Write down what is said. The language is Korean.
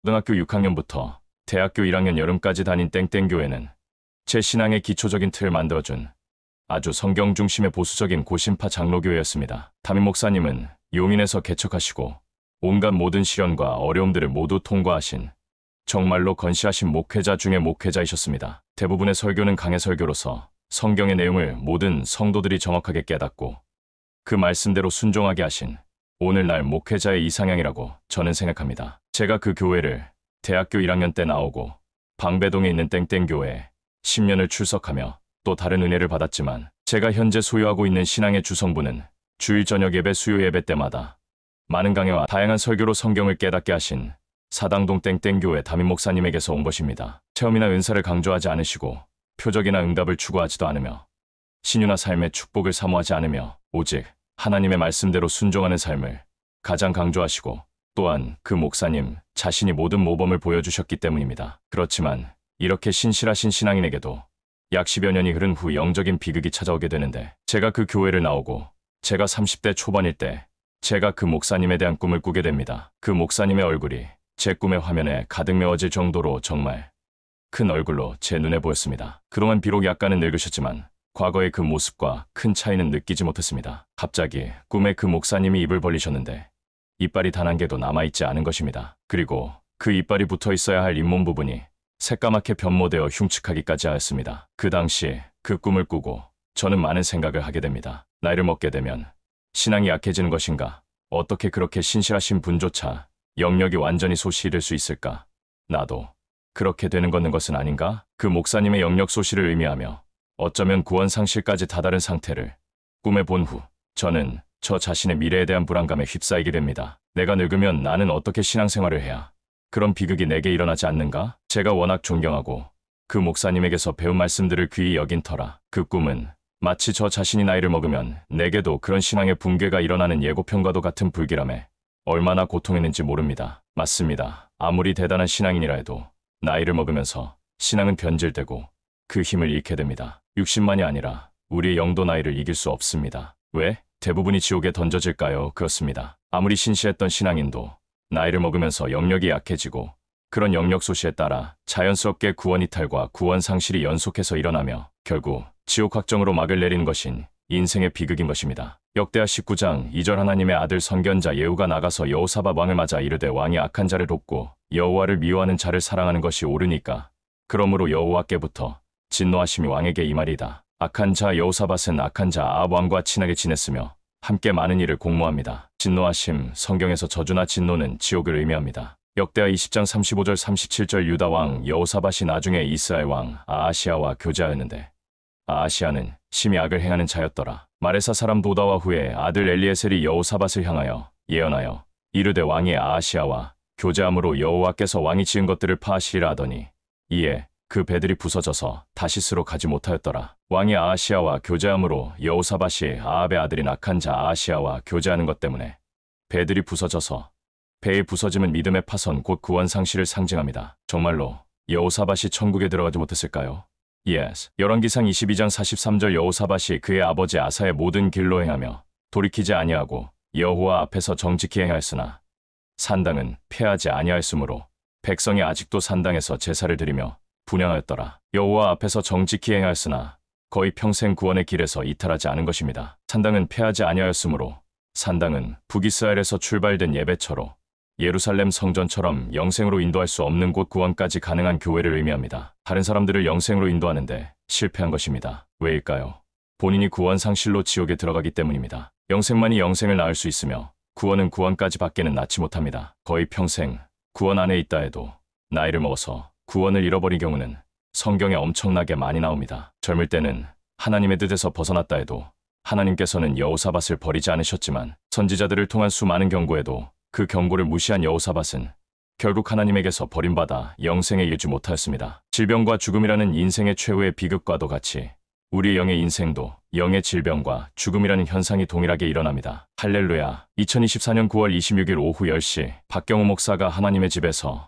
고등학교 6학년부터 대학교 1학년 여름까지 다닌 땡땡교회는 제 신앙의 기초적인 틀을 만들어준 아주 성경 중심의 보수적인 고신파 장로교회였습니다. 담임 목사님은 용인에서 개척하시고 온갖 모든 시련과 어려움들을 모두 통과하신 정말로 건실하신 목회자 중의 목회자이셨습니다. 대부분의 설교는 강해 설교로서 성경의 내용을 모든 성도들이 정확하게 깨닫고 그 말씀대로 순종하게 하신 오늘날 목회자의 이상향이라고 저는 생각합니다. 제가 그 교회를 대학교 1학년 때 나오고 방배동에 있는 땡땡교회에 10년을 출석하며 또 다른 은혜를 받았지만 제가 현재 소유하고 있는 신앙의 주성부는 주일 저녁 예배 수요 예배 때마다 많은 강해와 다양한 설교로 성경을 깨닫게 하신 사당동 땡땡교회 담임 목사님에게서 온 것입니다. 체험이나 은사를 강조하지 않으시고 표적이나 응답을 추구하지도 않으며 신유나 삶의 축복을 사모하지 않으며 오직 하나님의 말씀대로 순종하는 삶을 가장 강조하시고 또한 그 목사님 자신이 모든 모범을 보여주셨기 때문입니다. 그렇지만 이렇게 신실하신 신앙인에게도 약 10여 년이 흐른 후 영적인 비극이 찾아오게 되는데 제가 그 교회를 나오고 제가 30대 초반일 때 제가 그 목사님에 대한 꿈을 꾸게 됩니다. 그 목사님의 얼굴이 제 꿈의 화면에 가득 메워질 정도로 정말 큰 얼굴로 제 눈에 보였습니다. 그동안 비록 약간은 늙으셨지만 과거의 그 모습과 큰 차이는 느끼지 못했습니다. 갑자기 꿈에 그 목사님이 입을 벌리셨는데 이빨이 단 한 개도 남아있지 않은 것입니다. 그리고 그 이빨이 붙어 있어야 할 잇몸 부분이 새까맣게 변모되어 흉측하기까지 하였습니다. 그 당시 그 꿈을 꾸고 저는 많은 생각을 하게 됩니다. 나이를 먹게 되면 신앙이 약해지는 것인가? 어떻게 그렇게 신실하신 분조차 영역이 완전히 소실될 수 있을까? 나도 그렇게 되는 것은 아닌가? 그 목사님의 영역 소실을 의미하며 어쩌면 구원 상실까지 다다른 상태를 꿈에 본 후 저는 저 자신의 미래에 대한 불안감에 휩싸이게 됩니다. 내가 늙으면 나는 어떻게 신앙생활을 해야 그런 비극이 내게 일어나지 않는가? 제가 워낙 존경하고 그 목사님에게서 배운 말씀들을 귀히 여긴 터라 그 꿈은 마치 저 자신이 나이를 먹으면 내게도 그런 신앙의 붕괴가 일어나는 예고편과도 같은 불길함에 얼마나 고통했는지 모릅니다. 맞습니다. 아무리 대단한 신앙인이라 해도 나이를 먹으면서 신앙은 변질되고 그 힘을 잃게 됩니다. 60만이 아니라 우리의 영도 나이를 이길 수 없습니다. 왜? 대부분이 지옥에 던져질까요? 그렇습니다. 아무리 신실했던 신앙인도 나이를 먹으면서 영역이 약해지고 그런 영역 소실에 따라 자연스럽게 구원 이탈과 구원 상실이 연속해서 일어나며 결국 지옥 확정으로 막을 내리는 것인 인생의 비극인 것입니다. 역대하 19장 2절 하나님의 아들 선견자 예후가 나가서 여호사밧 왕을 맞아 이르되 왕이 악한 자를 돕고 여호와를 미워하는 자를 사랑하는 것이 옳으니까 그러므로 여호와께부터 진노하심이 왕에게 임하리이다. 악한 자 여호사밧은 악한 자 아합 왕과 친하게 지냈으며 함께 많은 일을 공모합니다. 진노하심, 성경에서 저주나 진노는 지옥을 의미합니다. 역대하 20장 35절 37절 유다 왕 여호사밧이 나중에 이스라엘 왕 아하시아와 교제하였는데 아하시아는 심히 악을 행하는 자였더라. 마레사 사람 도다와 후에 아들 엘리에셀이 여호사밧을 향하여 예언하여 이르되 왕이 아하시아와 교제함으로 여호와께서 왕이 지은 것들을 파하시리라 하더니 이에 그 배들이 부서져서 다시스로 가지 못하였더라. 왕이 아하시아와 교제함으로 여호사밧이 아합의 아들인 악한 자 아하시아와 교제하는 것 때문에 배들이 부서져서 배의 부서짐은 믿음의 파손 곧 구원 상실을 상징합니다. 정말로 여호사밧이 천국에 들어가지 못했을까요? Yes. 열왕기상 22장 43절 여호사밧이 그의 아버지 아사의 모든 길로 행하며 돌이키지 아니하고 여호와 앞에서 정직히 행하였으나 산당은 패하지 아니하였으므로 백성이 아직도 산당에서 제사를 드리며 분향하였더라. 여호와 앞에서 정직히 행하였으나 거의 평생 구원의 길에서 이탈하지 않은 것입니다. 산당은 패하지 아니하였으므로 산당은 북이스라엘에서 출발된 예배처로 예루살렘 성전처럼 영생으로 인도할 수 없는 곳 구원까지 가능한 교회를 의미합니다. 다른 사람들을 영생으로 인도하는데 실패한 것입니다. 왜일까요? 본인이 구원 상실로 지옥에 들어가기 때문입니다. 영생만이 영생을 낳을 수 있으며 구원은 구원까지 받기는 낳지 못합니다. 거의 평생 구원 안에 있다 해도 나이를 먹어서 구원을 잃어버린 경우는 성경에 엄청나게 많이 나옵니다. 젊을 때는 하나님의 뜻에서 벗어났다 해도 하나님께서는 여호사밧을 버리지 않으셨지만 선지자들을 통한 수많은 경고에도 그 경고를 무시한 여호사밧은 결국 하나님에게서 버림받아 영생에 이르지 못하였습니다. 질병과 죽음이라는 인생의 최후의 비극과도 같이 우리 영의 인생도 영의 질병과 죽음이라는 현상이 동일하게 일어납니다. 할렐루야. 2024년 9월 26일 오후 10시 박경호 목사가 하나님의 집에서